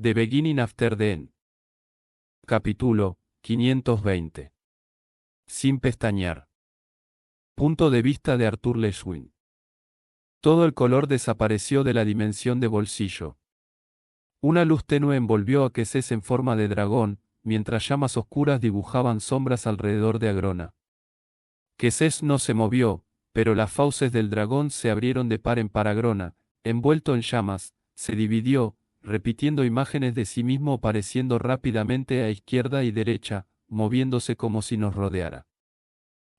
The Beginning After the End. Capítulo 520. Sin pestañear. Punto de vista de Arthur Le Guin. Todo el color desapareció de la dimensión de bolsillo. Una luz tenue envolvió a Quesés en forma de dragón, mientras llamas oscuras dibujaban sombras alrededor de Agrona. Quesés no se movió, pero las fauces del dragón se abrieron de par en par. Agrona, envuelto en llamas, se dividió, repitiendo imágenes de sí mismo, pareciendo rápidamente a izquierda y derecha, moviéndose como si nos rodeara.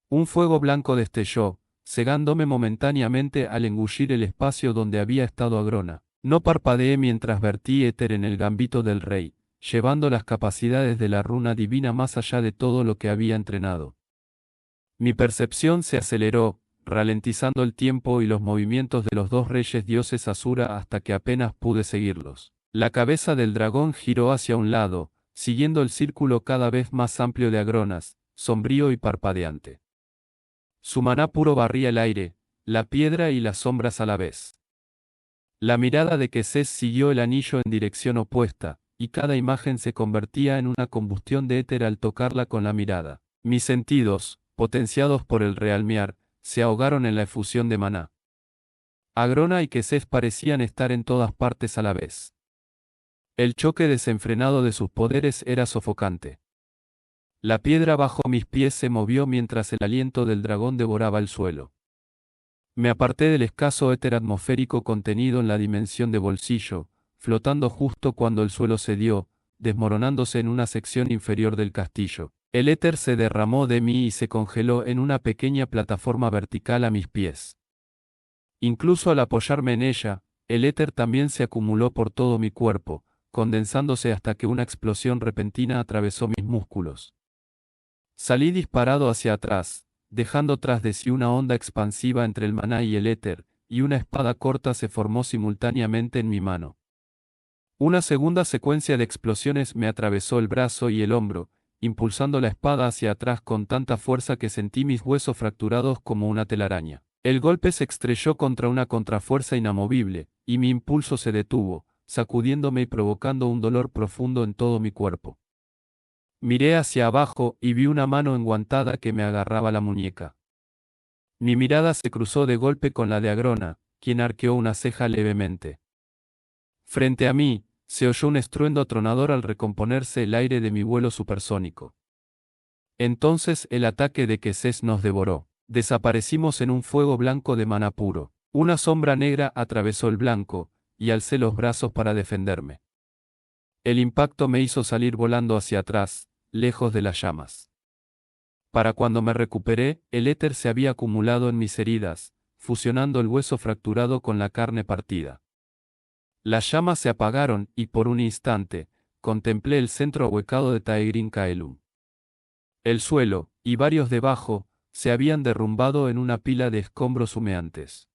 Un fuego blanco destelló, cegándome momentáneamente al engullir el espacio donde había estado Agrona. No parpadeé mientras vertí éter en el gambito del rey, llevando las capacidades de la runa divina más allá de todo lo que había entrenado. Mi percepción se aceleró, ralentizando el tiempo y los movimientos de los dos reyes dioses Asura hasta que apenas pude seguirlos. La cabeza del dragón giró hacia un lado, siguiendo el círculo cada vez más amplio de Agronas, sombrío y parpadeante. Su maná puro barría el aire, la piedra y las sombras a la vez. La mirada de Quesés siguió el anillo en dirección opuesta, y cada imagen se convertía en una combustión de éter al tocarla con la mirada. Mis sentidos, potenciados por el realmear, se ahogaron en la efusión de maná. Agrona y Quesés parecían estar en todas partes a la vez. El choque desenfrenado de sus poderes era sofocante. La piedra bajo mis pies se movió mientras el aliento del dragón devoraba el suelo. Me aparté del escaso éter atmosférico contenido en la dimensión de bolsillo, flotando justo cuando el suelo cedió, desmoronándose en una sección inferior del castillo. El éter se derramó de mí y se congeló en una pequeña plataforma vertical a mis pies. Incluso al apoyarme en ella, el éter también se acumuló por todo mi cuerpo, condensándose hasta que una explosión repentina atravesó mis músculos. Salí disparado hacia atrás, dejando tras de sí una onda expansiva entre el maná y el éter, y una espada corta se formó simultáneamente en mi mano. Una segunda secuencia de explosiones me atravesó el brazo y el hombro, impulsando la espada hacia atrás con tanta fuerza que sentí mis huesos fracturados como una telaraña. El golpe se estrelló contra una contrafuerza inamovible, y mi impulso se detuvo, sacudiéndome y provocando un dolor profundo en todo mi cuerpo. Miré hacia abajo y vi una mano enguantada que me agarraba la muñeca. Mi mirada se cruzó de golpe con la de Agrona, quien arqueó una ceja levemente. Frente a mí, se oyó un estruendo atronador al recomponerse el aire de mi vuelo supersónico. Entonces el ataque de Quesés nos devoró. Desaparecimos en un fuego blanco de maná puro. Una sombra negra atravesó el blanco, y alcé los brazos para defenderme. El impacto me hizo salir volando hacia atrás, lejos de las llamas. Para cuando me recuperé, el éter se había acumulado en mis heridas, fusionando el hueso fracturado con la carne partida. Las llamas se apagaron y por un instante, contemplé el centro ahuecado de Taegrin Kaelum. El suelo, y varios debajo, se habían derrumbado en una pila de escombros humeantes.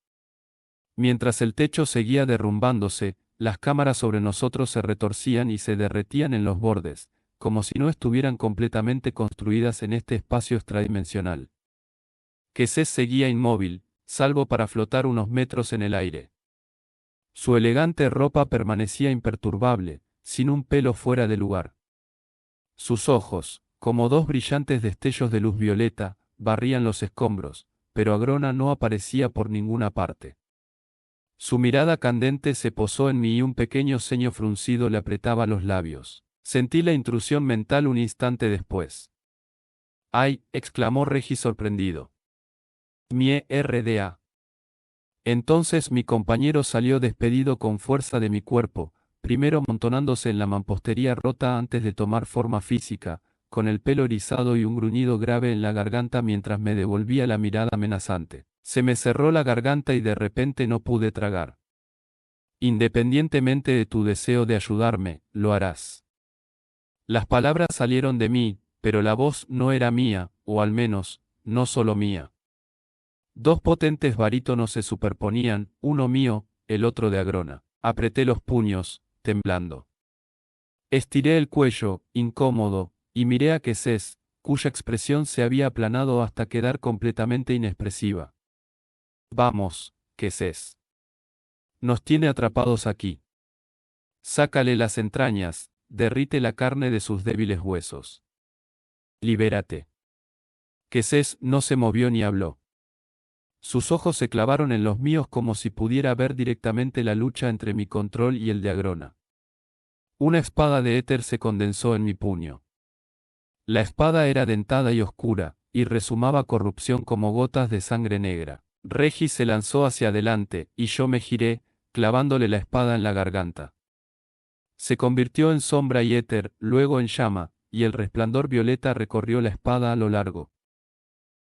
Mientras el techo seguía derrumbándose, las cámaras sobre nosotros se retorcían y se derretían en los bordes, como si no estuvieran completamente construidas en este espacio extradimensional. Quesés seguía inmóvil, salvo para flotar unos metros en el aire. Su elegante ropa permanecía imperturbable, sin un pelo fuera de lugar. Sus ojos, como dos brillantes destellos de luz violeta, barrían los escombros, pero Agrona no aparecía por ninguna parte. Su mirada candente se posó en mí y un pequeño ceño fruncido le apretaba los labios. Sentí la intrusión mental un instante después. ¡Ay!, exclamó Regis sorprendido. Mierda. Entonces mi compañero salió despedido con fuerza de mi cuerpo, primero amontonándose en la mampostería rota antes de tomar forma física, con el pelo erizado y un gruñido grave en la garganta mientras me devolvía la mirada amenazante. Se me cerró la garganta y de repente no pude tragar. Independientemente de tu deseo de ayudarme, lo harás. Las palabras salieron de mí, pero la voz no era mía, o al menos, no solo mía. Dos potentes barítonos se superponían, uno mío, el otro de Agrona. Apreté los puños, temblando. Estiré el cuello, incómodo, y miré a Quesés, cuya expresión se había aplanado hasta quedar completamente inexpresiva. Vamos, Quesés. Nos tiene atrapados aquí. Sácale las entrañas, derrite la carne de sus débiles huesos. Libérate. Quesés no se movió ni habló. Sus ojos se clavaron en los míos como si pudiera ver directamente la lucha entre mi control y el de Agrona. Una espada de éter se condensó en mi puño. La espada era dentada y oscura, y resumaba corrupción como gotas de sangre negra. Regis se lanzó hacia adelante, y yo me giré, clavándole la espada en la garganta. Se convirtió en sombra y éter, luego en llama, y el resplandor violeta recorrió la espada a lo largo.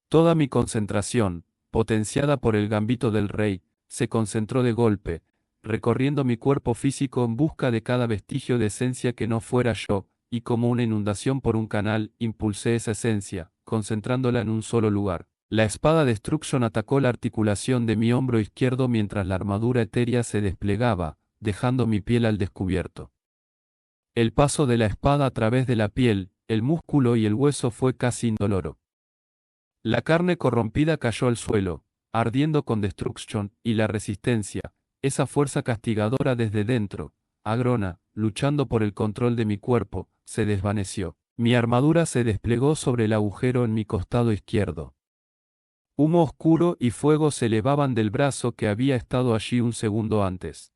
Toda mi concentración, potenciada por el gambito del rey, se concentró de golpe, recorriendo mi cuerpo físico en busca de cada vestigio de esencia que no fuera yo, y como una inundación por un canal, impulsé esa esencia, concentrándola en un solo lugar. La espada Destruction atacó la articulación de mi hombro izquierdo mientras la armadura etérea se desplegaba, dejando mi piel al descubierto. El paso de la espada a través de la piel, el músculo y el hueso fue casi indoloro. La carne corrompida cayó al suelo, ardiendo con Destruction, y la resistencia, esa fuerza castigadora desde dentro, Agrona, luchando por el control de mi cuerpo, se desvaneció. Mi armadura se desplegó sobre el agujero en mi costado izquierdo. Humo oscuro y fuego se elevaban del brazo que había estado allí un segundo antes.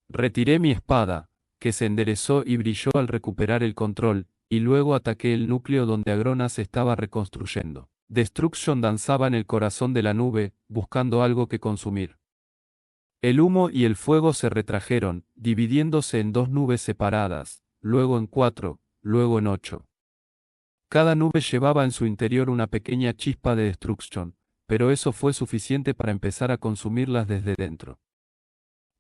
Retiré mi espada, que se enderezó y brilló al recuperar el control, y luego ataqué el núcleo donde Agrona se estaba reconstruyendo. Destruction danzaba en el corazón de la nube, buscando algo que consumir. El humo y el fuego se retrajeron, dividiéndose en 2 nubes separadas, luego en 4, luego en 8. Cada nube llevaba en su interior una pequeña chispa de Destruction, pero eso fue suficiente para empezar a consumirlas desde dentro.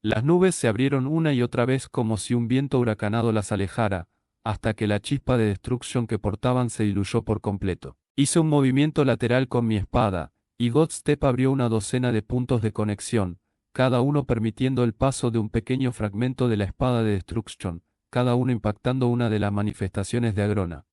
Las nubes se abrieron una y otra vez como si un viento huracanado las alejara, hasta que la chispa de Destruction que portaban se diluyó por completo. Hice un movimiento lateral con mi espada, y Godstep abrió una docena de puntos de conexión, cada uno permitiendo el paso de un pequeño fragmento de la espada de Destruction, cada uno impactando una de las manifestaciones de Agrona.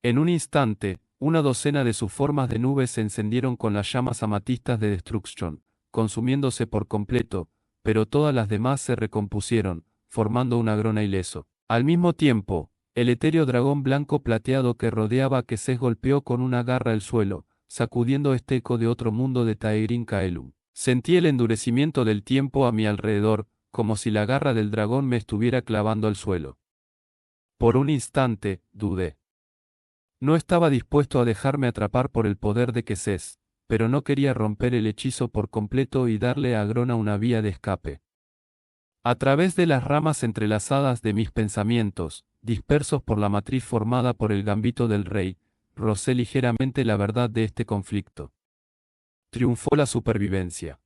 En un instante, una docena de sus formas de nubes se encendieron con las llamas amatistas de Destruction, consumiéndose por completo, pero todas las demás se recompusieron, formando un Agrona ileso. Al mismo tiempo, el etéreo dragón blanco plateado que rodeaba a Quesés golpeó con una garra el suelo, sacudiendo este eco de otro mundo de Taegrin Kaelum. Sentí el endurecimiento del tiempo a mi alrededor, como si la garra del dragón me estuviera clavando al suelo. Por un instante, dudé. No estaba dispuesto a dejarme atrapar por el poder de Quesés, pero no quería romper el hechizo por completo y darle a Agrona una vía de escape. A través de las ramas entrelazadas de mis pensamientos, dispersos por la matriz formada por el gambito del rey, rocé ligeramente la verdad de este conflicto. Triunfó la supervivencia.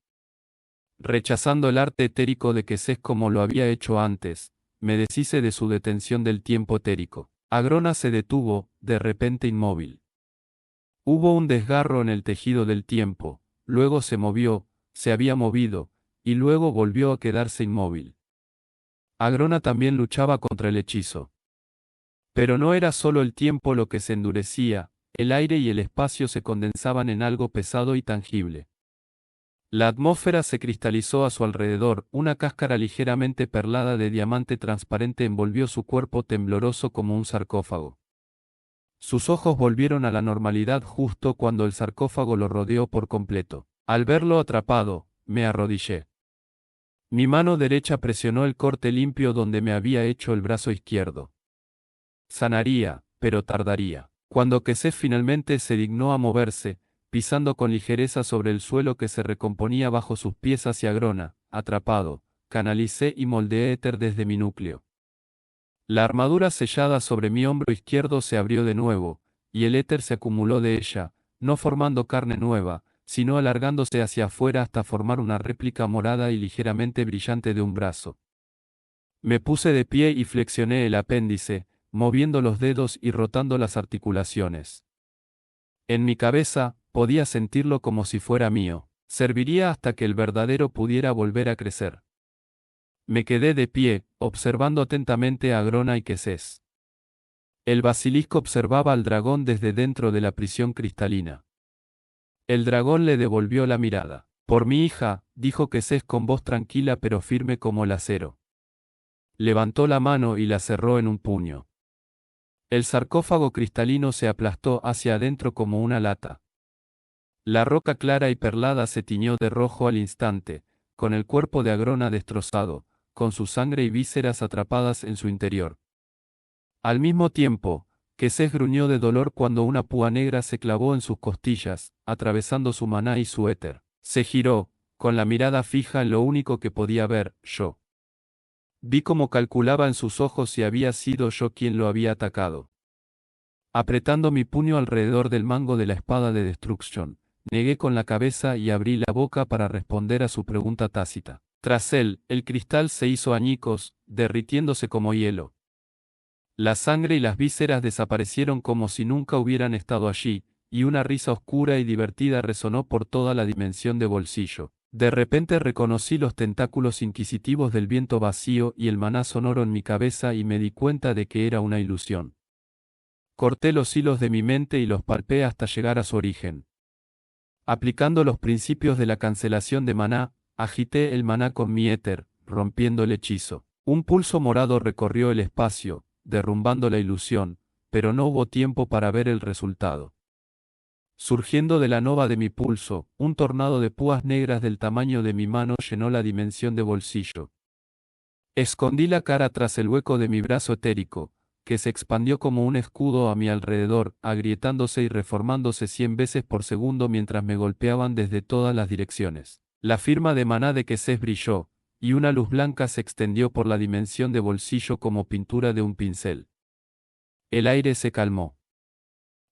Rechazando el arte etérico de Quesés como lo había hecho antes, me deshice de su detención del tiempo etérico. Agrona se detuvo, de repente inmóvil. Hubo un desgarro en el tejido del tiempo, luego se movió, se había movido, y luego volvió a quedarse inmóvil. Agrona también luchaba contra el hechizo. Pero no era solo el tiempo lo que se endurecía, el aire y el espacio se condensaban en algo pesado y tangible. La atmósfera se cristalizó a su alrededor, una cáscara ligeramente perlada de diamante transparente envolvió su cuerpo tembloroso como un sarcófago. Sus ojos volvieron a la normalidad justo cuando el sarcófago lo rodeó por completo. Al verlo atrapado, me arrodillé. Mi mano derecha presionó el corte limpio donde me había hecho el brazo izquierdo. Sanaría, pero tardaría. Cuando Quesés finalmente se dignó a moverse, pisando con ligereza sobre el suelo que se recomponía bajo sus pies hacia Agrona, atrapado, canalicé y moldeé éter desde mi núcleo. La armadura sellada sobre mi hombro izquierdo se abrió de nuevo, y el éter se acumuló de ella, no formando carne nueva, sino alargándose hacia afuera hasta formar una réplica morada y ligeramente brillante de un brazo. Me puse de pie y flexioné el apéndice, moviendo los dedos y rotando las articulaciones. En mi cabeza, podía sentirlo como si fuera mío. Serviría hasta que el verdadero pudiera volver a crecer. Me quedé de pie, observando atentamente a Agrona y Quesés. El basilisco observaba al dragón desde dentro de la prisión cristalina. El dragón le devolvió la mirada. Por mi hija, dijo Quesés con voz tranquila pero firme como el acero. Levantó la mano y la cerró en un puño. El sarcófago cristalino se aplastó hacia adentro como una lata. La roca clara y perlada se tiñó de rojo al instante, con el cuerpo de Agrona destrozado, con su sangre y vísceras atrapadas en su interior. Al mismo tiempo, Quesés gruñó de dolor cuando una púa negra se clavó en sus costillas, atravesando su maná y su éter. Se giró, con la mirada fija en lo único que podía ver, yo. Vi cómo calculaba en sus ojos si había sido yo quien lo había atacado. Apretando mi puño alrededor del mango de la espada de Destruction, negué con la cabeza y abrí la boca para responder a su pregunta tácita. Tras él, el cristal se hizo añicos, derritiéndose como hielo. La sangre y las vísceras desaparecieron como si nunca hubieran estado allí, y una risa oscura y divertida resonó por toda la dimensión de bolsillo. De repente reconocí los tentáculos inquisitivos del viento vacío y el maná sonoro en mi cabeza y me di cuenta de que era una ilusión. Corté los hilos de mi mente y los palpé hasta llegar a su origen. Aplicando los principios de la cancelación de maná, agité el maná con mi éter, rompiendo el hechizo. Un pulso morado recorrió el espacio, derrumbando la ilusión, pero no hubo tiempo para ver el resultado. Surgiendo de la nova de mi pulso, un tornado de púas negras del tamaño de mi mano llenó la dimensión de bolsillo. Escondí la cara tras el hueco de mi brazo etérico, que se expandió como un escudo a mi alrededor, agrietándose y reformándose 100 veces por segundo mientras me golpeaban desde todas las direcciones. La firma de maná de Quesés brilló, y una luz blanca se extendió por la dimensión de bolsillo como pintura de un pincel. El aire se calmó.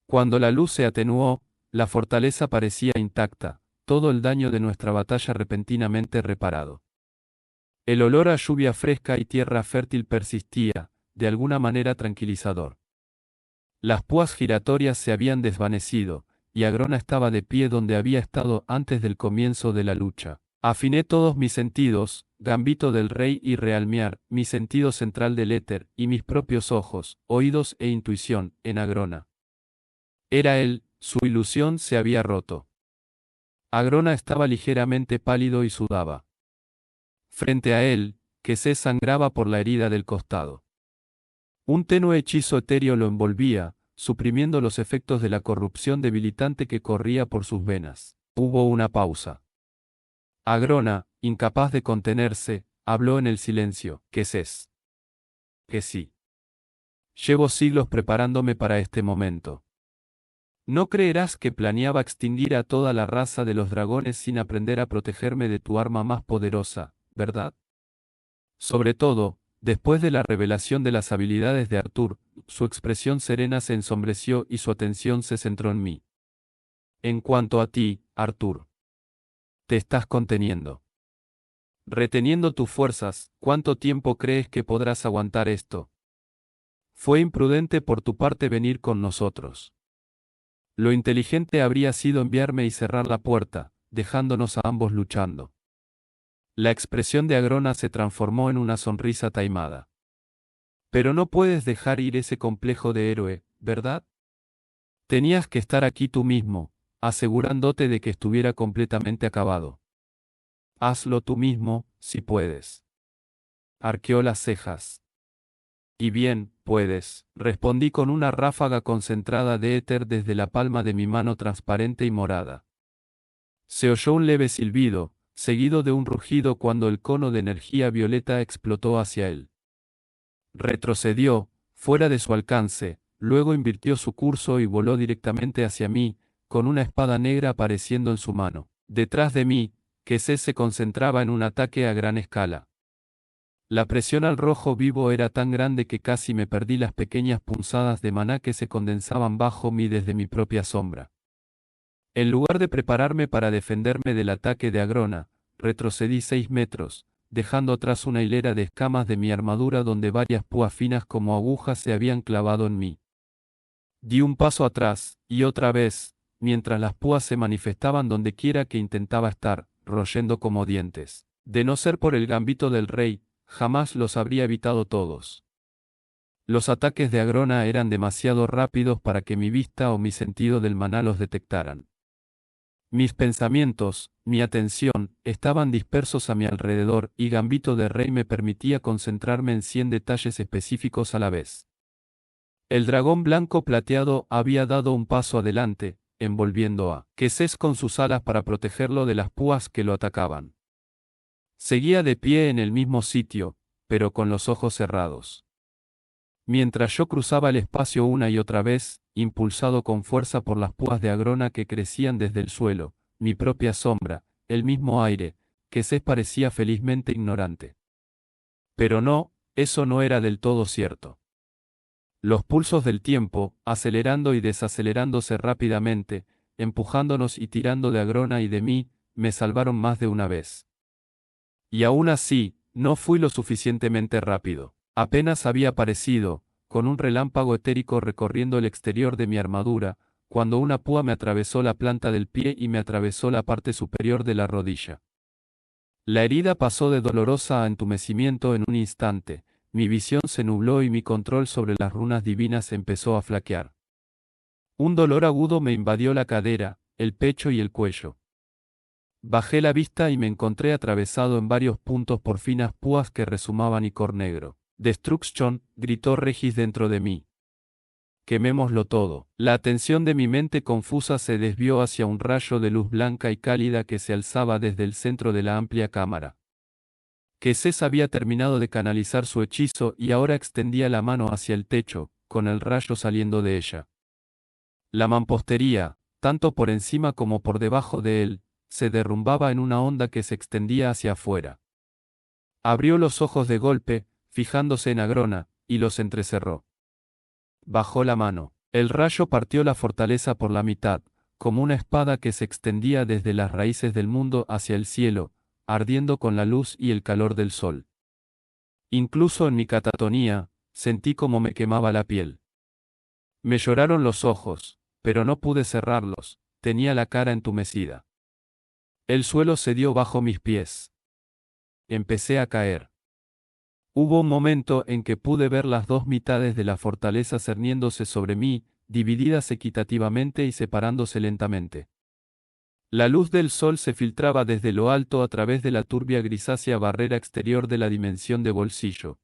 Cuando la luz se atenuó, la fortaleza parecía intacta, todo el daño de nuestra batalla repentinamente reparado. El olor a lluvia fresca y tierra fértil persistía, de alguna manera tranquilizador. Las púas giratorias se habían desvanecido, y Agrona estaba de pie donde había estado antes del comienzo de la lucha. Afiné todos mis sentidos, gambito del rey y realmear, mi sentido central del éter, y mis propios ojos, oídos e intuición, en Agrona. Era él, su ilusión se había roto. Agrona estaba ligeramente pálido y sudaba. Frente a él, Quesés sangraba por la herida del costado. Un tenue hechizo etéreo lo envolvía, suprimiendo los efectos de la corrupción debilitante que corría por sus venas. Hubo una pausa. Agrona, incapaz de contenerse, habló en el silencio. Quesés. Que sí. Llevo siglos preparándome para este momento. No creerás que planeaba extinguir a toda la raza de los dragones sin aprender a protegerme de tu arma más poderosa, ¿verdad? Sobre todo, después de la revelación de las habilidades de Artur, su expresión serena se ensombreció y su atención se centró en mí. En cuanto a ti, Artur, te estás conteniendo. Reteniendo tus fuerzas, ¿cuánto tiempo crees que podrás aguantar esto? Fue imprudente por tu parte venir con nosotros. Lo inteligente habría sido enviarme y cerrar la puerta, dejándonos a ambos luchando. La expresión de Agrona se transformó en una sonrisa taimada. Pero no puedes dejar ir ese complejo de héroe, ¿verdad? Tenías que estar aquí tú mismo, asegurándote de que estuviera completamente acabado. Hazlo tú mismo, si puedes. Arqueó las cejas. Y bien, puedes, respondí con una ráfaga concentrada de éter desde la palma de mi mano transparente y morada. Se oyó un leve silbido, seguido de un rugido cuando el cono de energía violeta explotó hacia él. Retrocedió, fuera de su alcance, luego invirtió su curso y voló directamente hacia mí, con una espada negra apareciendo en su mano. Detrás de mí, Quesés se concentraba en un ataque a gran escala. La presión al rojo vivo era tan grande que casi me perdí las pequeñas punzadas de maná que se condensaban bajo mí desde mi propia sombra. En lugar de prepararme para defenderme del ataque de Agrona, retrocedí 6 metros, dejando atrás una hilera de escamas de mi armadura donde varias púas finas como agujas se habían clavado en mí. Di un paso atrás, y otra vez, mientras las púas se manifestaban donde quiera que intentaba estar, royendo como dientes. De no ser por el gambito del rey, jamás los habría evitado todos. Los ataques de Agrona eran demasiado rápidos para que mi vista o mi sentido del maná los detectaran. Mis pensamientos, mi atención, estaban dispersos a mi alrededor y Gambito de Rey me permitía concentrarme en 100 detalles específicos a la vez. El dragón blanco plateado había dado un paso adelante, envolviendo a Quesés con sus alas para protegerlo de las púas que lo atacaban. Seguía de pie en el mismo sitio, pero con los ojos cerrados. Mientras yo cruzaba el espacio una y otra vez, impulsado con fuerza por las púas de agrona que crecían desde el suelo, mi propia sombra, el mismo aire, Quesés parecía felizmente ignorante. Pero no, eso no era del todo cierto. Los pulsos del tiempo, acelerando y desacelerándose rápidamente, empujándonos y tirando de agrona y de mí, me salvaron más de una vez. Y aún así, no fui lo suficientemente rápido. Apenas había aparecido, con un relámpago etérico recorriendo el exterior de mi armadura, cuando una púa me atravesó la planta del pie y me atravesó la parte superior de la rodilla. La herida pasó de dolorosa a entumecimiento en un instante, mi visión se nubló y mi control sobre las runas divinas empezó a flaquear. Un dolor agudo me invadió la cadera, el pecho y el cuello. Bajé la vista y me encontré atravesado en varios puntos por finas púas que rezumaban icor negro. Destruction, gritó Regis dentro de mí. Quemémoslo todo. La atención de mi mente confusa se desvió hacia un rayo de luz blanca y cálida que se alzaba desde el centro de la amplia cámara. Quesés había terminado de canalizar su hechizo y ahora extendía la mano hacia el techo, con el rayo saliendo de ella. La mampostería, tanto por encima como por debajo de él, se derrumbaba en una onda que se extendía hacia afuera. Abrió los ojos de golpe, fijándose en Agrona, y los entrecerró. Bajó la mano. El rayo partió la fortaleza por la mitad, como una espada que se extendía desde las raíces del mundo hacia el cielo, ardiendo con la luz y el calor del sol. Incluso en mi catatonía, sentí como me quemaba la piel. Me lloraron los ojos, pero no pude cerrarlos, tenía la cara entumecida. El suelo cedió bajo mis pies. Empecé a caer. Hubo un momento en que pude ver las dos mitades de la fortaleza cerniéndose sobre mí, divididas equitativamente y separándose lentamente. La luz del sol se filtraba desde lo alto a través de la turbia grisácea barrera exterior de la dimensión de bolsillo.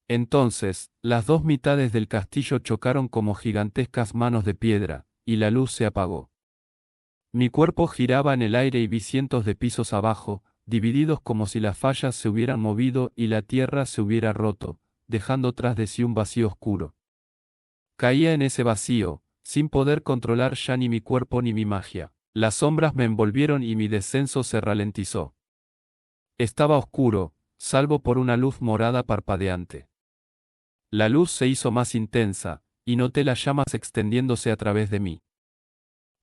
Entonces, las dos mitades del castillo chocaron como gigantescas manos de piedra, y la luz se apagó. Mi cuerpo giraba en el aire y vi cientos de pisos abajo, divididos como si las fallas se hubieran movido y la tierra se hubiera roto, dejando tras de sí un vacío oscuro. Caía en ese vacío, sin poder controlar ya ni mi cuerpo ni mi magia. Las sombras me envolvieron y mi descenso se ralentizó. Estaba oscuro, salvo por una luz morada parpadeante. La luz se hizo más intensa, y noté las llamas extendiéndose a través de mí.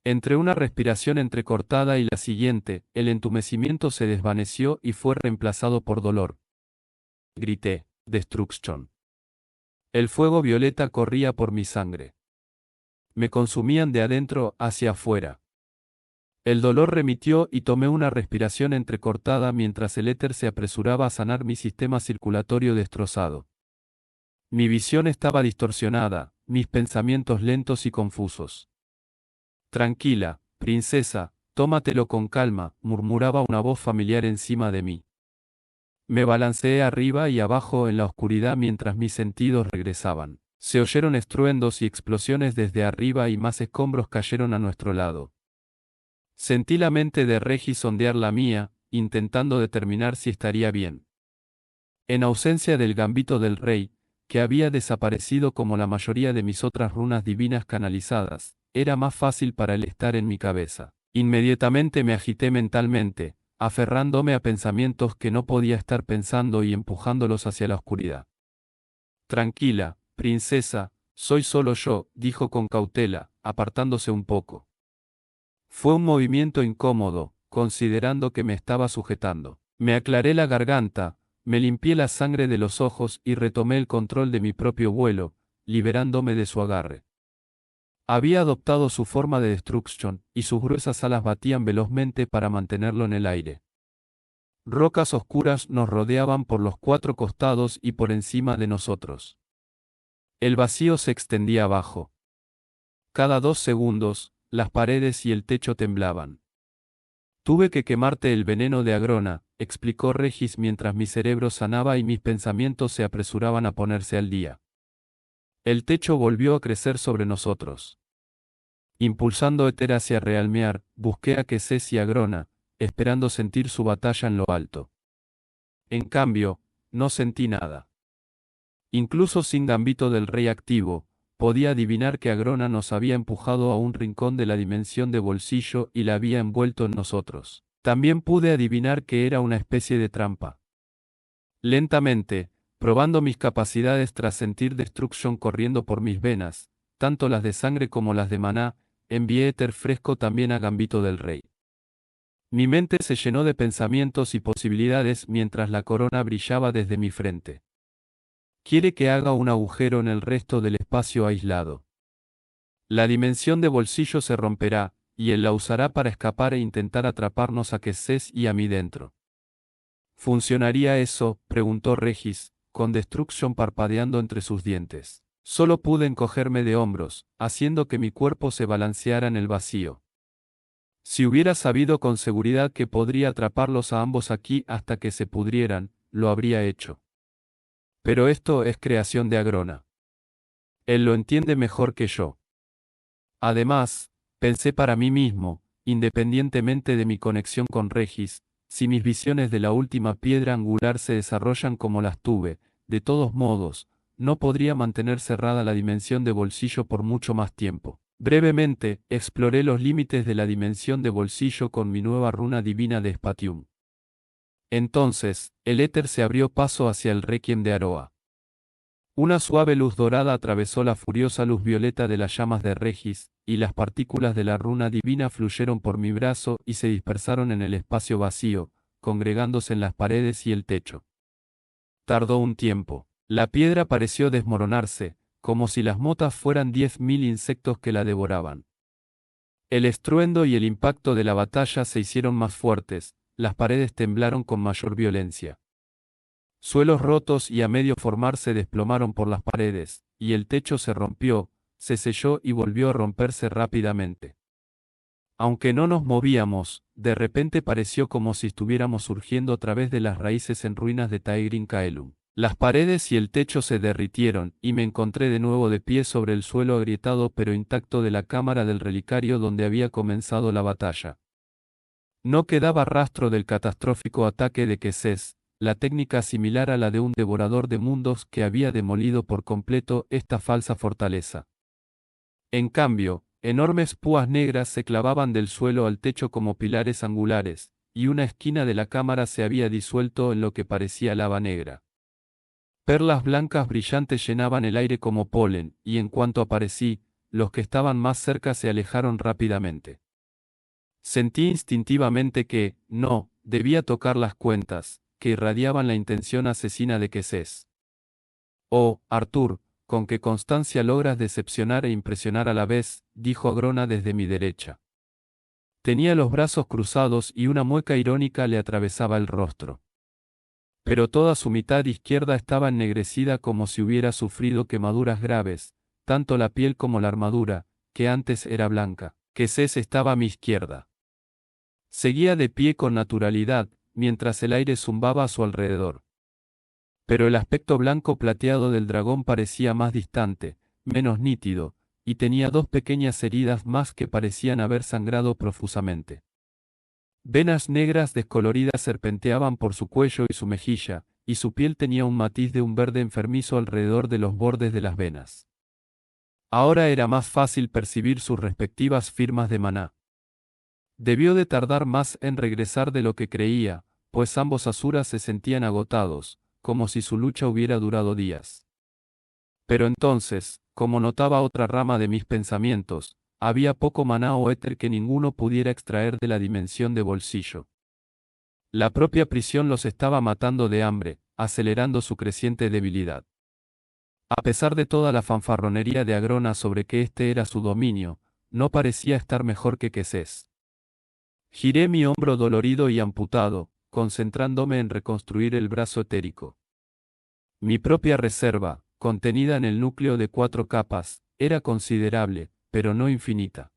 Entre una respiración entrecortada y la siguiente, el entumecimiento se desvaneció y fue reemplazado por dolor. Grité, Destruction. El fuego violeta corría por mi sangre. Me consumían de adentro hacia afuera. El dolor remitió y tomé una respiración entrecortada mientras el éter se apresuraba a sanar mi sistema circulatorio destrozado. Mi visión estaba distorsionada, mis pensamientos lentos y confusos. Tranquila, princesa, tómatelo con calma, murmuraba una voz familiar encima de mí. Me balanceé arriba y abajo en la oscuridad mientras mis sentidos regresaban. Se oyeron estruendos y explosiones desde arriba y más escombros cayeron a nuestro lado. Sentí la mente de Regis sondear la mía, intentando determinar si estaría bien. En ausencia del gambito del rey, que había desaparecido como la mayoría de mis otras runas divinas canalizadas, era más fácil para él estar en mi cabeza. Inmediatamente me agité mentalmente, aferrándome a pensamientos que no podía estar pensando y empujándolos hacia la oscuridad. Tranquila, princesa, soy solo yo, dijo con cautela, apartándose un poco. Fue un movimiento incómodo, considerando que me estaba sujetando. Me aclaré la garganta, me limpié la sangre de los ojos y retomé el control de mi propio vuelo, liberándome de su agarre. Había adoptado su forma de Destruction, y sus gruesas alas batían velozmente para mantenerlo en el aire. Rocas oscuras nos rodeaban por los cuatro costados y por encima de nosotros. El vacío se extendía abajo. Cada 2 segundos, las paredes y el techo temblaban. Tuve que quemarte el veneno de Agrona, explicó Regis mientras mi cerebro sanaba y mis pensamientos se apresuraban a ponerse al día. El techo volvió a crecer sobre nosotros. Impulsando Éter hacia Realmear, busqué a Quesés y Agrona, esperando sentir su batalla en lo alto. En cambio, no sentí nada. Incluso sin gambito del rey activo, podía adivinar que Agrona nos había empujado a un rincón de la dimensión de bolsillo y la había envuelto en nosotros. También pude adivinar que era una especie de trampa. Lentamente, probando mis capacidades tras sentir destrucción corriendo por mis venas, tanto las de sangre como las de maná, envié éter fresco también a gambito del rey. Mi mente se llenó de pensamientos y posibilidades mientras la corona brillaba desde mi frente. Quiere que haga un agujero en el resto del espacio aislado. La dimensión de bolsillo se romperá, y él la usará para escapar e intentar atraparnos a Quesés y a mí dentro. ¿Funcionaría eso?, preguntó Regis, con Destruction parpadeando entre sus dientes. Solo pude encogerme de hombros, haciendo que mi cuerpo se balanceara en el vacío. Si hubiera sabido con seguridad que podría atraparlos a ambos aquí hasta que se pudrieran, lo habría hecho. Pero esto es creación de Agrona. Él lo entiende mejor que yo. Además, pensé para mí mismo, independientemente de mi conexión con Regis, si mis visiones de la última piedra angular se desarrollan como las tuve, de todos modos, no podría mantener cerrada la dimensión de bolsillo por mucho más tiempo. Brevemente, exploré los límites de la dimensión de bolsillo con mi nueva runa divina de Spatium. Entonces, el éter se abrió paso hacia el Requiem de Aroa. Una suave luz dorada atravesó la furiosa luz violeta de las llamas de Regis, y las partículas de la runa divina fluyeron por mi brazo y se dispersaron en el espacio vacío, congregándose en las paredes y el techo. Tardó un tiempo. La piedra pareció desmoronarse, como si las motas fueran 10.000 insectos que la devoraban. El estruendo y el impacto de la batalla se hicieron más fuertes, las paredes temblaron con mayor violencia. Suelos rotos y a medio formar se desplomaron por las paredes, y el techo se rompió, se selló y volvió a romperse rápidamente. Aunque no nos movíamos, de repente pareció como si estuviéramos surgiendo a través de las raíces en ruinas de Taegrin Kaelum. Las paredes y el techo se derritieron, y me encontré de nuevo de pie sobre el suelo agrietado pero intacto de la cámara del relicario donde había comenzado la batalla. No quedaba rastro del catastrófico ataque de Quesés, la técnica similar a la de un devorador de mundos que había demolido por completo esta falsa fortaleza. En cambio, enormes púas negras se clavaban del suelo al techo como pilares angulares, y una esquina de la cámara se había disuelto en lo que parecía lava negra. Perlas blancas brillantes llenaban el aire como polen, y en cuanto aparecí, los que estaban más cerca se alejaron rápidamente. Sentí instintivamente que, no, debía tocar las cuentas, que irradiaban la intención asesina de Quesés. Oh, Arthur, con qué constancia logras decepcionar e impresionar a la vez, dijo Agrona desde mi derecha. Tenía los brazos cruzados y una mueca irónica le atravesaba el rostro. Pero toda su mitad izquierda estaba ennegrecida como si hubiera sufrido quemaduras graves, tanto la piel como la armadura, que antes era blanca. Quesés estaba a mi izquierda. Seguía de pie con naturalidad, mientras el aire zumbaba a su alrededor. Pero el aspecto blanco plateado del dragón parecía más distante, menos nítido, y tenía dos pequeñas heridas más que parecían haber sangrado profusamente. Venas negras descoloridas serpenteaban por su cuello y su mejilla, y su piel tenía un matiz de un verde enfermizo alrededor de los bordes de las venas. Ahora era más fácil percibir sus respectivas firmas de maná. Debió de tardar más en regresar de lo que creía, pues ambos asuras se sentían agotados, como si su lucha hubiera durado días. Pero entonces, como notaba otra rama de mis pensamientos, había poco maná o éter que ninguno pudiera extraer de la dimensión de bolsillo. La propia prisión los estaba matando de hambre, acelerando su creciente debilidad. A pesar de toda la fanfarronería de Agrona sobre que este era su dominio, no parecía estar mejor que Quesés. Giré mi hombro dolorido y amputado, concentrándome en reconstruir el brazo etérico. Mi propia reserva, contenida en el núcleo de 4 capas, era considerable, pero no infinita.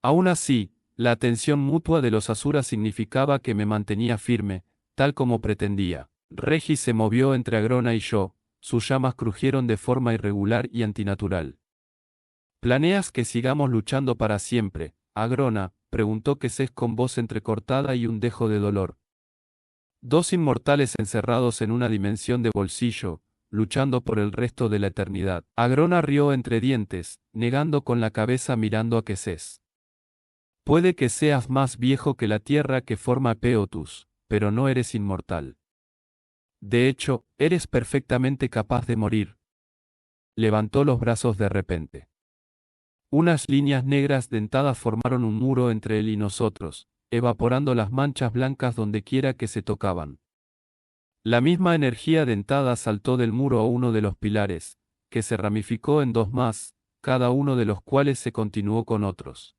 Aún así, la atención mutua de los asuras significaba que me mantenía firme, tal como pretendía. Regis se movió entre Agrona y yo, sus llamas crujieron de forma irregular y antinatural. ¿Planeas que sigamos luchando para siempre, Agrona?, preguntó Quesés con voz entrecortada y un dejo de dolor. Dos inmortales encerrados en una dimensión de bolsillo, luchando por el resto de la eternidad. Agrona rió entre dientes, negando con la cabeza mirando a Quesés. Puede que seas más viejo que la tierra que forma Peotus, pero no eres inmortal. De hecho, eres perfectamente capaz de morir. Levantó los brazos de repente. Unas líneas negras dentadas formaron un muro entre él y nosotros, evaporando las manchas blancas dondequiera que se tocaban. La misma energía dentada saltó del muro a uno de los pilares, que se ramificó en dos más, cada uno de los cuales se continuó con otros.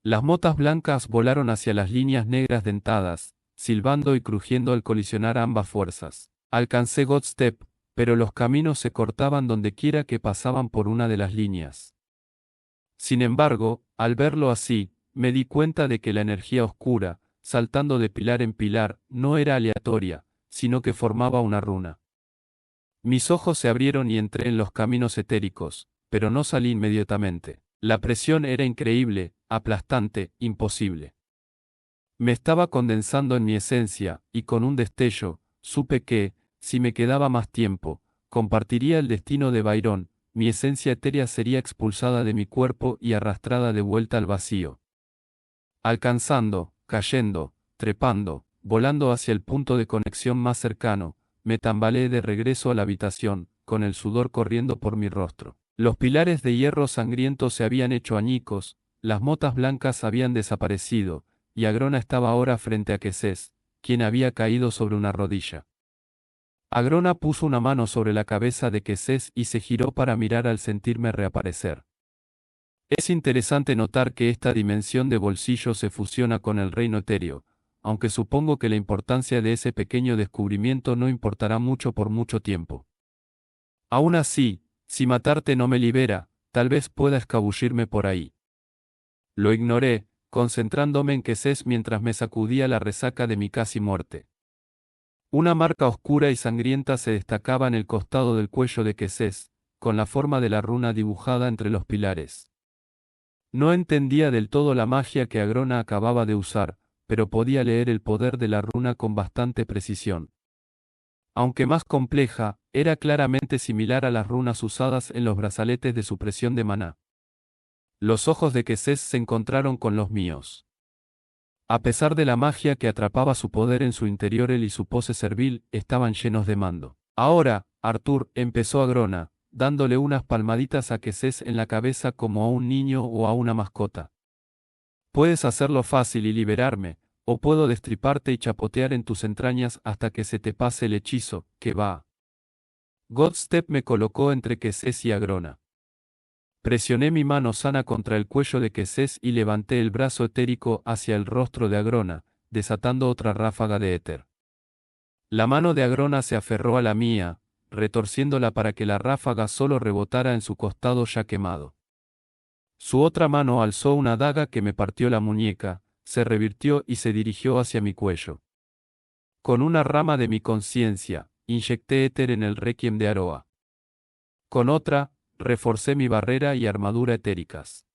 Las motas blancas volaron hacia las líneas negras dentadas, silbando y crujiendo al colisionar ambas fuerzas. Alcancé Godstep, pero los caminos se cortaban dondequiera que pasaban por una de las líneas. Sin embargo, al verlo así, me di cuenta de que la energía oscura, saltando de pilar en pilar, no era aleatoria, sino que formaba una runa. Mis ojos se abrieron y entré en los caminos etéricos, pero no salí inmediatamente. La presión era increíble, aplastante, imposible. Me estaba condensando en mi esencia, y con un destello, supe que, si me quedaba más tiempo, compartiría el destino de Byron, mi esencia etérea sería expulsada de mi cuerpo y arrastrada de vuelta al vacío. Alcanzando, cayendo, trepando, volando hacia el punto de conexión más cercano, me tambaleé de regreso a la habitación, con el sudor corriendo por mi rostro. Los pilares de hierro sangriento se habían hecho añicos, las motas blancas habían desaparecido, y Agrona estaba ahora frente a Quesés, quien había caído sobre una rodilla. Agrona puso una mano sobre la cabeza de Quesés y se giró para mirar al sentirme reaparecer. Es interesante notar que esta dimensión de bolsillo se fusiona con el reino etéreo, aunque supongo que la importancia de ese pequeño descubrimiento no importará mucho por mucho tiempo. Aún así, si matarte no me libera, tal vez pueda escabullirme por ahí. Lo ignoré, concentrándome en Quesés mientras me sacudía la resaca de mi casi muerte. Una marca oscura y sangrienta se destacaba en el costado del cuello de Quesés, con la forma de la runa dibujada entre los pilares. No entendía del todo la magia que Agrona acababa de usar, pero podía leer el poder de la runa con bastante precisión. Aunque más compleja, era claramente similar a las runas usadas en los brazaletes de supresión de maná. Los ojos de Quesés se encontraron con los míos. A pesar de la magia que atrapaba su poder en su interior, él y su pose servil estaban llenos de mando. Ahora, Arthur, empezó Agrona, dándole unas palmaditas a Quesés en la cabeza como a un niño o a una mascota. Puedes hacerlo fácil y liberarme, o puedo destriparte y chapotear en tus entrañas hasta que se te pase el hechizo, que va. Godstep me colocó entre Quesés y Agrona. Presioné mi mano sana contra el cuello de Quesés y levanté el brazo etérico hacia el rostro de Agrona, desatando otra ráfaga de éter. La mano de Agrona se aferró a la mía, retorciéndola para que la ráfaga solo rebotara en su costado ya quemado. Su otra mano alzó una daga que me partió la muñeca, se revirtió y se dirigió hacia mi cuello. Con una rama de mi conciencia, inyecté éter en el requiem de Aroa. Con otra, reforcé mi barrera y armadura etéricas.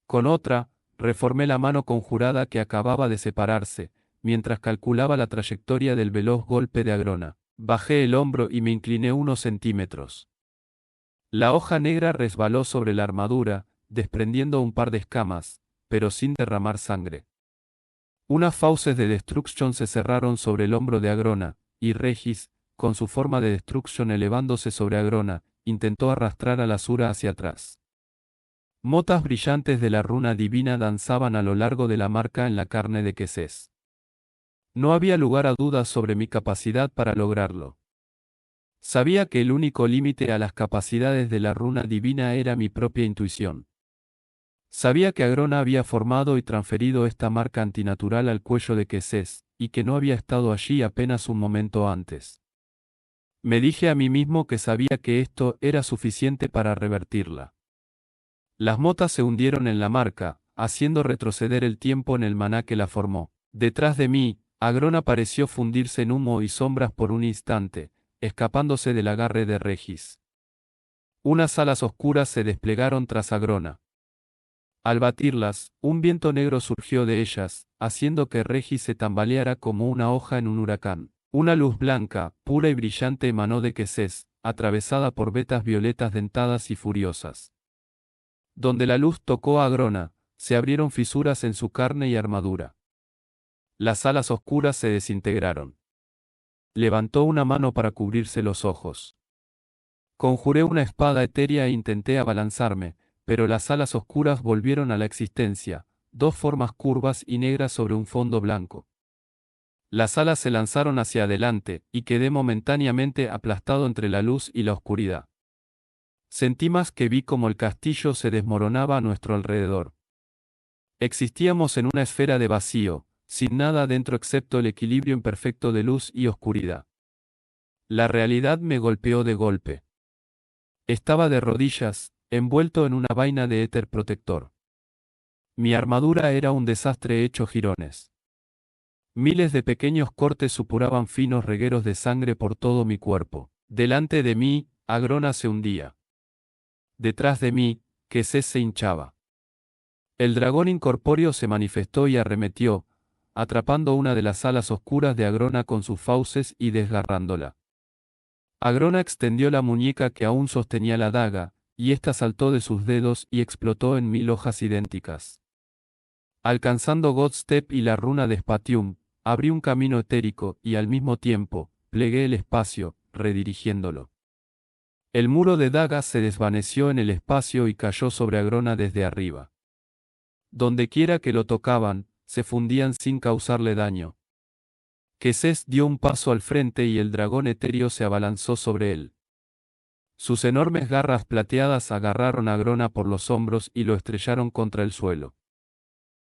Con otra, reformé la mano conjurada que acababa de separarse, mientras calculaba la trayectoria del veloz golpe de Agrona. Bajé el hombro y me incliné unos centímetros. La hoja negra resbaló sobre la armadura, desprendiendo un par de escamas, pero sin derramar sangre. Unas fauces de Destruction se cerraron sobre el hombro de Agrona, y Regis, con su forma de Destruction elevándose sobre Agrona, intentó arrastrar a la Asura hacia atrás. Motas brillantes de la runa divina danzaban a lo largo de la marca en la carne de Quesés. No había lugar a dudas sobre mi capacidad para lograrlo. Sabía que el único límite a las capacidades de la runa divina era mi propia intuición. Sabía que Agrona había formado y transferido esta marca antinatural al cuello de Quesés, y que no había estado allí apenas un momento antes. Me dije a mí mismo que sabía que esto era suficiente para revertirla. Las motas se hundieron en la marca, haciendo retroceder el tiempo en el maná que la formó. Detrás de mí, Agrona pareció fundirse en humo y sombras por un instante, escapándose del agarre de Regis. Unas alas oscuras se desplegaron tras Agrona. Al batirlas, un viento negro surgió de ellas, haciendo que Regis se tambaleara como una hoja en un huracán. Una luz blanca, pura y brillante emanó de Quesés, atravesada por vetas violetas dentadas y furiosas. Donde la luz tocó a Agrona, se abrieron fisuras en su carne y armadura. Las alas oscuras se desintegraron. Levantó una mano para cubrirse los ojos. Conjuré una espada etérea e intenté abalanzarme, pero las alas oscuras volvieron a la existencia, dos formas curvas y negras sobre un fondo blanco. Las alas se lanzaron hacia adelante, y quedé momentáneamente aplastado entre la luz y la oscuridad. Sentí más que vi como el castillo se desmoronaba a nuestro alrededor. Existíamos en una esfera de vacío, sin nada dentro excepto el equilibrio imperfecto de luz y oscuridad. La realidad me golpeó de golpe. Estaba de rodillas, envuelto en una vaina de éter protector. Mi armadura era un desastre hecho jirones. Miles de pequeños cortes supuraban finos regueros de sangre por todo mi cuerpo. Delante de mí, Agrona se hundía. Detrás de mí, Quesés se hinchaba. El dragón incorpóreo se manifestó y arremetió, atrapando una de las alas oscuras de Agrona con sus fauces y desgarrándola. Agrona extendió la muñeca que aún sostenía la daga, y ésta saltó de sus dedos y explotó en 1000 hojas idénticas. Alcanzando Godstep y la runa de Spatium, abrí un camino etérico y al mismo tiempo, plegué el espacio, redirigiéndolo. El muro de dagas se desvaneció en el espacio y cayó sobre Agrona desde arriba. Dondequiera que lo tocaban, se fundían sin causarle daño. Quesés dio un paso al frente y el dragón etéreo se abalanzó sobre él. Sus enormes garras plateadas agarraron a Agrona por los hombros y lo estrellaron contra el suelo.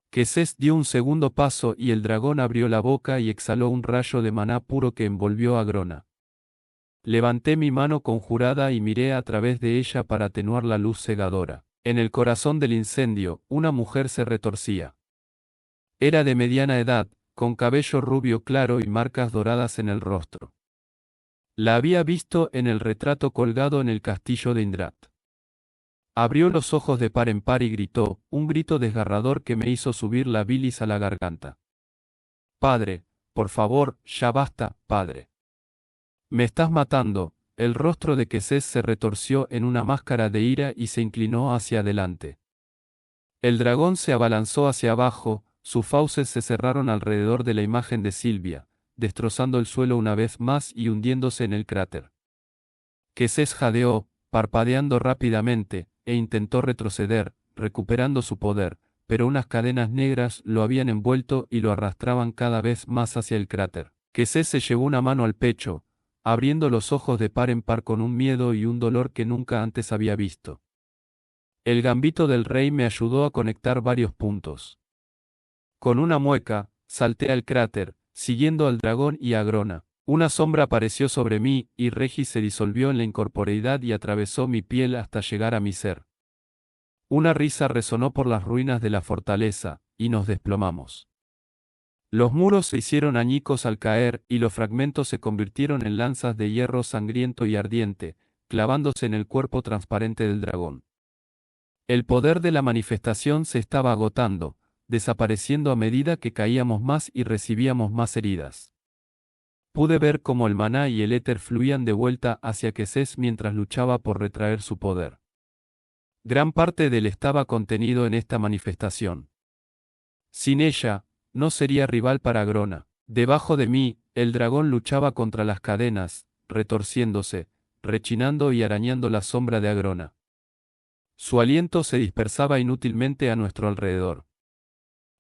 Quesés dio un segundo paso y el dragón abrió la boca y exhaló un rayo de maná puro que envolvió a Agrona. Levanté mi mano conjurada y miré a través de ella para atenuar la luz cegadora. En el corazón del incendio, una mujer se retorcía. Era de mediana edad, con cabello rubio claro y marcas doradas en el rostro. La había visto en el retrato colgado en el castillo de Indrat. Abrió los ojos de par en par y gritó, un grito desgarrador que me hizo subir la bilis a la garganta. Padre, por favor, ya basta, padre. Me estás matando. El rostro de Quesés se retorció en una máscara de ira y se inclinó hacia adelante. El dragón se abalanzó hacia abajo, sus fauces se cerraron alrededor de la imagen de Silvia, destrozando el suelo una vez más y hundiéndose en el cráter. Quesés jadeó, parpadeando rápidamente, e intentó retroceder, recuperando su poder, pero unas cadenas negras lo habían envuelto y lo arrastraban cada vez más hacia el cráter. Quesés se llevó una mano al pecho, abriendo los ojos de par en par con un miedo y un dolor que nunca antes había visto. El gambito del rey me ayudó a conectar varios puntos. Con una mueca, salté al cráter, siguiendo al dragón y a Agrona. Una sombra apareció sobre mí, y Regis se disolvió en la incorporeidad y atravesó mi piel hasta llegar a mi ser. Una risa resonó por las ruinas de la fortaleza, y nos desplomamos. Los muros se hicieron añicos al caer, y los fragmentos se convirtieron en lanzas de hierro sangriento y ardiente, clavándose en el cuerpo transparente del dragón. El poder de la manifestación se estaba agotando, desapareciendo a medida que caíamos más y recibíamos más heridas. Pude ver cómo el maná y el éter fluían de vuelta hacia Quesés mientras luchaba por retraer su poder. Gran parte de él estaba contenido en esta manifestación. Sin ella, no sería rival para Agrona. Debajo de mí, el dragón luchaba contra las cadenas, retorciéndose, rechinando y arañando la sombra de Agrona. Su aliento se dispersaba inútilmente a nuestro alrededor.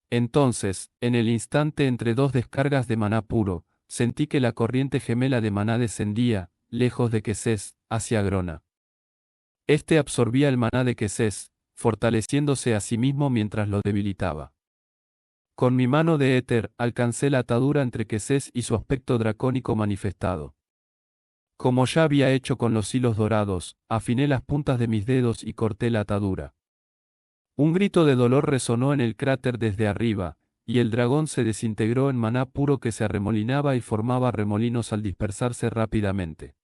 Entonces, en el instante entre dos descargas de maná puro, sentí que la corriente gemela de maná descendía, lejos de Quesés, hacia Agrona. Este absorbía el maná de Quesés, fortaleciéndose a sí mismo mientras lo debilitaba. Con mi mano de éter, alcancé la atadura entre Quesés y su aspecto dracónico manifestado. Como ya había hecho con los hilos dorados, afiné las puntas de mis dedos y corté la atadura. Un grito de dolor resonó en el cráter desde arriba, y el dragón se desintegró en maná puro que se arremolinaba y formaba remolinos al dispersarse rápidamente.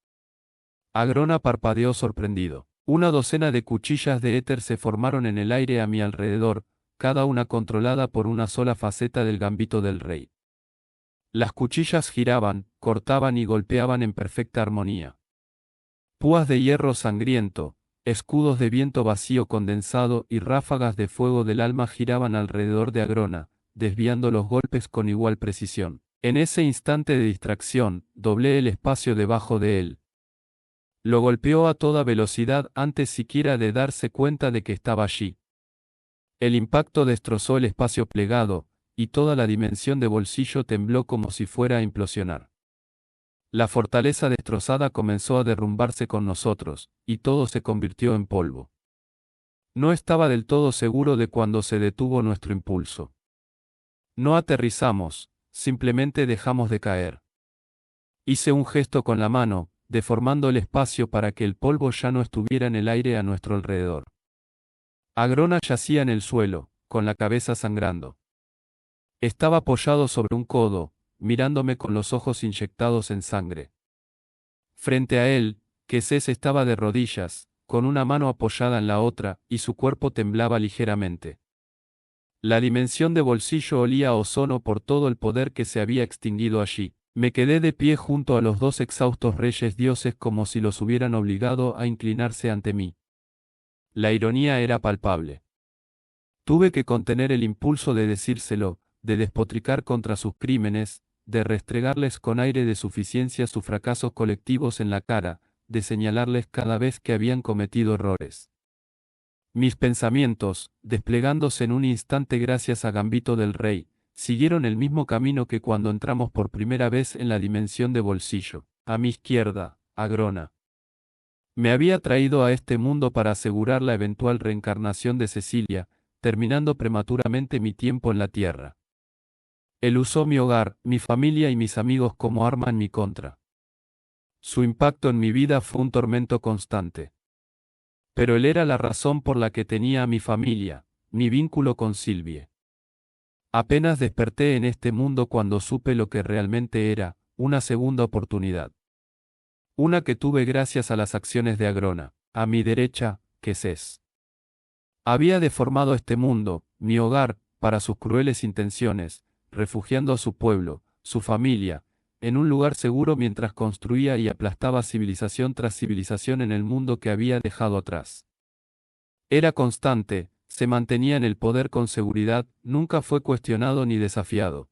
Agrona parpadeó sorprendido. Una docena de cuchillas de éter se formaron en el aire a mi alrededor, cada una controlada por una sola faceta del gambito del rey. Las cuchillas giraban, cortaban y golpeaban en perfecta armonía. Púas de hierro sangriento, escudos de viento vacío condensado y ráfagas de fuego del alma giraban alrededor de Agrona, desviando los golpes con igual precisión. En ese instante de distracción, doblé el espacio debajo de él. Lo golpeó a toda velocidad antes siquiera de darse cuenta de que estaba allí. El impacto destrozó el espacio plegado, y toda la dimensión de bolsillo tembló como si fuera a implosionar. La fortaleza destrozada comenzó a derrumbarse con nosotros, y todo se convirtió en polvo. No estaba del todo seguro de cuándo se detuvo nuestro impulso. No aterrizamos, simplemente dejamos de caer. Hice un gesto con la mano, deformando el espacio para que el polvo ya no estuviera en el aire a nuestro alrededor. Agrona yacía en el suelo, con la cabeza sangrando. Estaba apoyado sobre un codo, mirándome con los ojos inyectados en sangre. Frente a él, Quesés estaba de rodillas, con una mano apoyada en la otra, y su cuerpo temblaba ligeramente. La dimensión de bolsillo olía a ozono por todo el poder que se había extinguido allí. Me quedé de pie junto a los dos exhaustos reyes dioses como si los hubieran obligado a inclinarse ante mí. La ironía era palpable. Tuve que contener el impulso de decírselo, de despotricar contra sus crímenes, de restregarles con aire de suficiencia sus fracasos colectivos en la cara, de señalarles cada vez que habían cometido errores. Mis pensamientos, desplegándose en un instante gracias a Gambito del Rey, siguieron el mismo camino que cuando entramos por primera vez en la dimensión de bolsillo. A mi izquierda, Agrona. Me había traído a este mundo para asegurar la eventual reencarnación de Cecilia, terminando prematuramente mi tiempo en la tierra. Él usó mi hogar, mi familia y mis amigos como arma en mi contra. Su impacto en mi vida fue un tormento constante. Pero él era la razón por la que tenía a mi familia, mi vínculo con Sylvie. Apenas desperté en este mundo cuando supe lo que realmente era, una segunda oportunidad. Una que tuve gracias a las acciones de Agrona. A mi derecha, Quesés. Había deformado este mundo, mi hogar, para sus crueles intenciones, refugiando a su pueblo, su familia, en un lugar seguro mientras construía y aplastaba civilización tras civilización en el mundo que había dejado atrás. Era constante, se mantenía en el poder con seguridad, nunca fue cuestionado ni desafiado.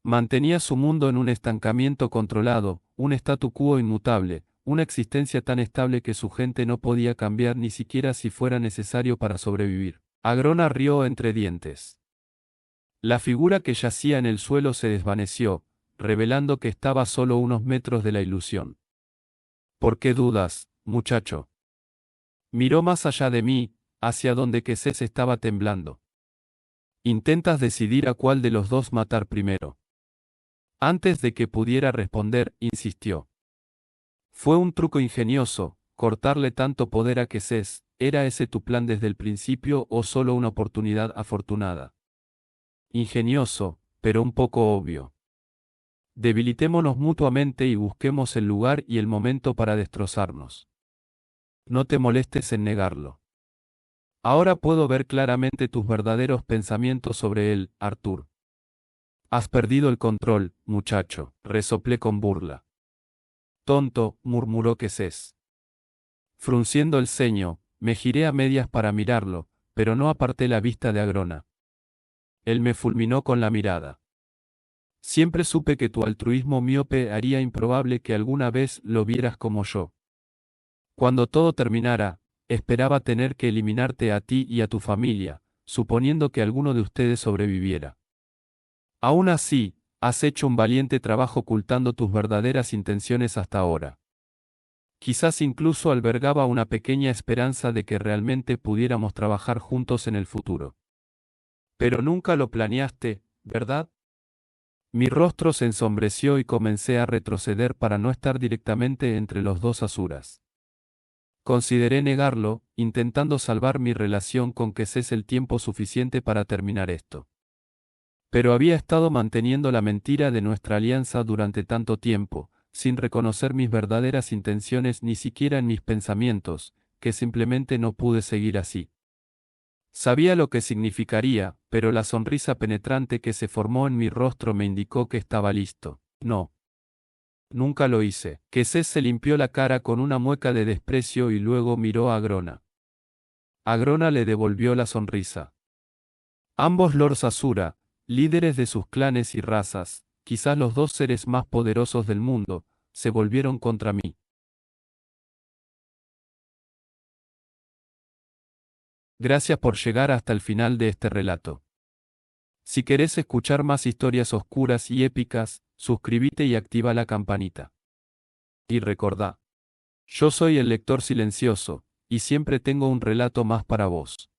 Mantenía su mundo en un estancamiento controlado, un statu quo inmutable, una existencia tan estable que su gente no podía cambiar ni siquiera si fuera necesario para sobrevivir. Agrona rió entre dientes. La figura que yacía en el suelo se desvaneció, revelando que estaba solo unos metros de la ilusión. ¿Por qué dudas, muchacho? Miró más allá de mí, hacia donde Quesés estaba temblando. Intentas decidir a cuál de los dos matar primero. Antes de que pudiera responder, insistió. Fue un truco ingenioso, cortarle tanto poder a Quesés. ¿Era ese tu plan desde el principio o solo una oportunidad afortunada? Ingenioso, pero un poco obvio. Debilitémonos mutuamente y busquemos el lugar y el momento para destrozarnos. No te molestes en negarlo. Ahora puedo ver claramente tus verdaderos pensamientos sobre él, Arthur. Has perdido el control, muchacho, resoplé con burla. Tonto, murmuró Quesés. Frunciendo el ceño, me giré a medias para mirarlo, pero no aparté la vista de Agrona. Él me fulminó con la mirada. Siempre supe que tu altruismo miope haría improbable que alguna vez lo vieras como yo. Cuando todo terminara, esperaba tener que eliminarte a ti y a tu familia, suponiendo que alguno de ustedes sobreviviera. Aún así, has hecho un valiente trabajo ocultando tus verdaderas intenciones hasta ahora. Quizás incluso albergaba una pequeña esperanza de que realmente pudiéramos trabajar juntos en el futuro. Pero nunca lo planeaste, ¿verdad? Mi rostro se ensombreció y comencé a retroceder para no estar directamente entre los dos asuras. Consideré negarlo, intentando salvar mi relación con que cese el tiempo suficiente para terminar esto. Pero había estado manteniendo la mentira de nuestra alianza durante tanto tiempo, sin reconocer mis verdaderas intenciones ni siquiera en mis pensamientos, que simplemente no pude seguir así. Sabía lo que significaría, pero la sonrisa penetrante que se formó en mi rostro me indicó que estaba listo. No. Nunca lo hice. Quesés se limpió la cara con una mueca de desprecio y luego miró a Agrona. Agrona le devolvió la sonrisa. Ambos Lords Asura, líderes de sus clanes y razas, quizás los dos seres más poderosos del mundo, se volvieron contra mí. Gracias por llegar hasta el final de este relato. Si querés escuchar más historias oscuras y épicas, suscríbete y activa la campanita. Y recordá, yo soy el lector silencioso, y siempre tengo un relato más para vos.